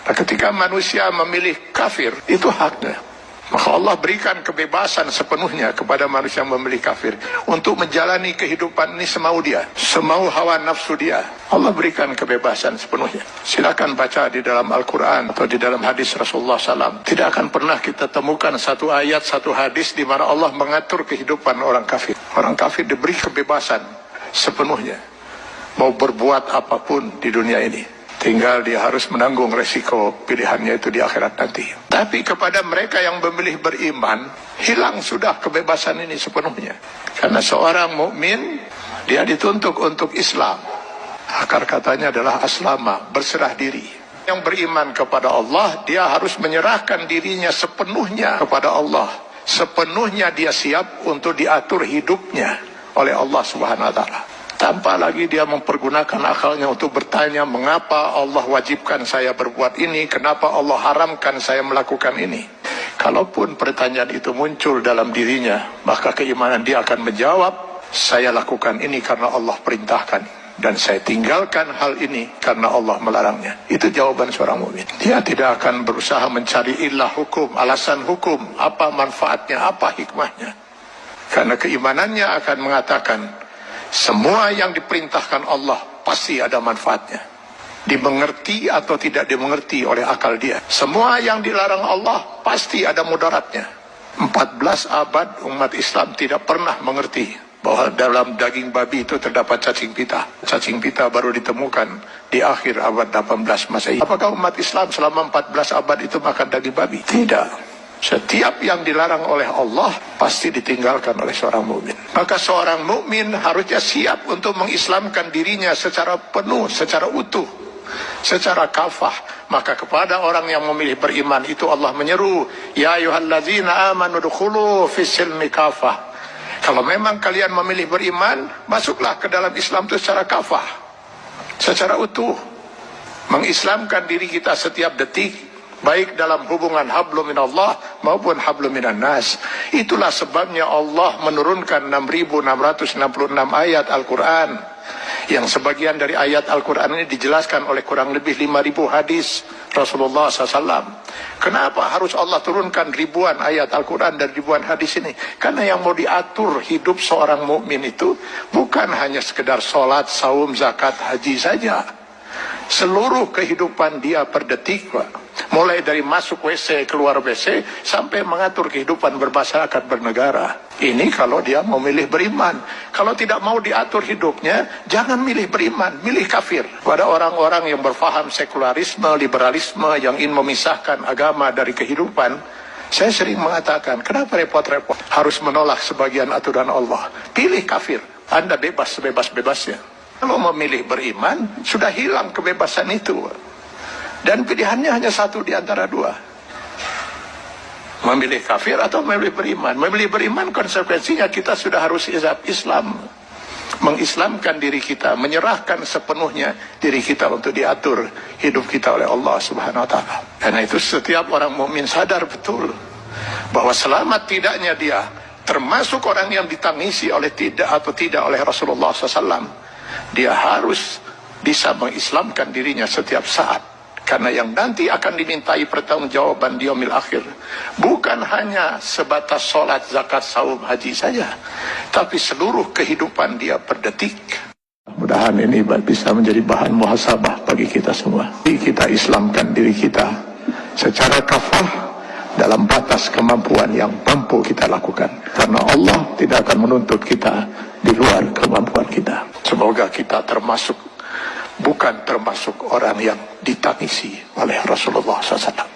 Nah, ketika manusia memilih kafir, itu haknya. Maka Allah berikan kebebasan sepenuhnya kepada manusia yang memilih kafir untuk menjalani kehidupan ini semau dia, semau hawa nafsu dia. Allah berikan kebebasan sepenuhnya. Silakan baca di dalam Al-Quran atau di dalam hadis Rasulullah SAW. Tidak akan pernah kita temukan satu ayat, satu hadis di mana Allah mengatur kehidupan orang kafir. Orang kafir diberi kebebasan sepenuhnya, mau berbuat apapun di dunia ini. Tinggal dia harus menanggung resiko pilihannya itu di akhirat nanti. Tapi kepada mereka yang memilih beriman, hilang sudah kebebasan ini sepenuhnya. Karena seorang mukmin dia dituntut untuk Islam. Akar katanya adalah aslama, berserah diri. Yang beriman kepada Allah, dia harus menyerahkan dirinya sepenuhnya kepada Allah. Sepenuhnya dia siap untuk diatur hidupnya oleh Allah Subhanahu wa Ta'ala. Tanpa lagi dia mempergunakan akalnya untuk bertanya, mengapa Allah wajibkan saya berbuat ini, kenapa Allah haramkan saya melakukan ini. Kalaupun pertanyaan itu muncul dalam dirinya, maka keimanan dia akan menjawab, saya lakukan ini karena Allah perintahkan, dan saya tinggalkan hal ini karena Allah melarangnya. Itu jawaban seorang mukmin. Dia tidak akan berusaha mencari ilah hukum, alasan hukum, apa manfaatnya, apa hikmahnya. Karena keimanannya akan mengatakan, semua yang diperintahkan Allah pasti ada manfaatnya. Dimengerti atau tidak dimengerti oleh akal dia. Semua yang dilarang Allah pasti ada mudaratnya. 14 abad umat Islam tidak pernah mengerti bahwa dalam daging babi itu terdapat cacing pita. Cacing pita baru ditemukan di akhir abad 18 Masehi. Apakah umat Islam selama 14 abad itu makan daging babi? Tidak. Setiap yang dilarang oleh Allah pasti ditinggalkan oleh seorang mukmin. Maka seorang mukmin harusnya siap untuk mengislamkan dirinya secara penuh, secara utuh, secara kafah. Maka kepada orang yang memilih beriman itu Allah menyeru, ya ayyuhallazina amanu dukhulu fis-silmi kafah. Kalau memang kalian memilih beriman, masuklah ke dalam Islam itu secara kafah, secara utuh. Mengislamkan diri kita setiap detik, baik dalam hubungan hablum minallah maupun hablum minan nas. Itulah sebabnya Allah menurunkan 6.666 ayat Al-Quran, yang sebagian dari ayat Al-Quran ini dijelaskan oleh kurang lebih 5.000 hadis Rasulullah SAW. Kenapa harus Allah turunkan ribuan ayat Al-Quran dan ribuan hadis ini? Karena yang mau diatur hidup seorang mukmin itu bukan hanya sekedar sholat, saum, zakat, haji saja. Seluruh kehidupan dia per detik, Pak. Mulai dari masuk WC, keluar WC, sampai mengatur kehidupan bermasyarakat, bernegara. Ini kalau dia mau milih beriman. Kalau tidak mau diatur hidupnya, jangan milih beriman, milih kafir. Pada orang-orang yang berfaham sekularisme, liberalisme, yang ingin memisahkan agama dari kehidupan, saya sering mengatakan, kenapa repot-repot harus menolak sebagian aturan Allah? Pilih kafir, Anda bebas sebebas-bebasnya. Kalau memilih beriman, sudah hilang kebebasan itu. Dan pilihannya hanya satu di antara dua. Memilih kafir atau memilih beriman. Memilih beriman konsekuensinya kita sudah harus Islam. Mengislamkan diri kita, menyerahkan sepenuhnya diri kita untuk diatur hidup kita oleh Allah Subhanahu wa Ta'ala. Karena itu setiap orang mukmin sadar betul bahwa selamat tidaknya dia termasuk orang yang ditangisi oleh tidak atau tidak oleh Rasulullah SAW. Dia harus bisa mengislamkan dirinya setiap saat. Karena yang nanti akan dimintai pertanggungjawaban di yaumil akhir bukan hanya sebatas sholat, zakat, saum, haji saja, tapi seluruh kehidupan dia per detik. Mudah-mudahan ini bisa menjadi bahan muhasabah bagi kita semua. Kita islamkan diri kita secara kafah dalam batas kemampuan yang mampu kita lakukan. Karena Allah tidak akan menuntut kita di luar kemampuan kita. Semoga kita bukan termasuk orang yang ditangisi oleh Rasulullah SAW.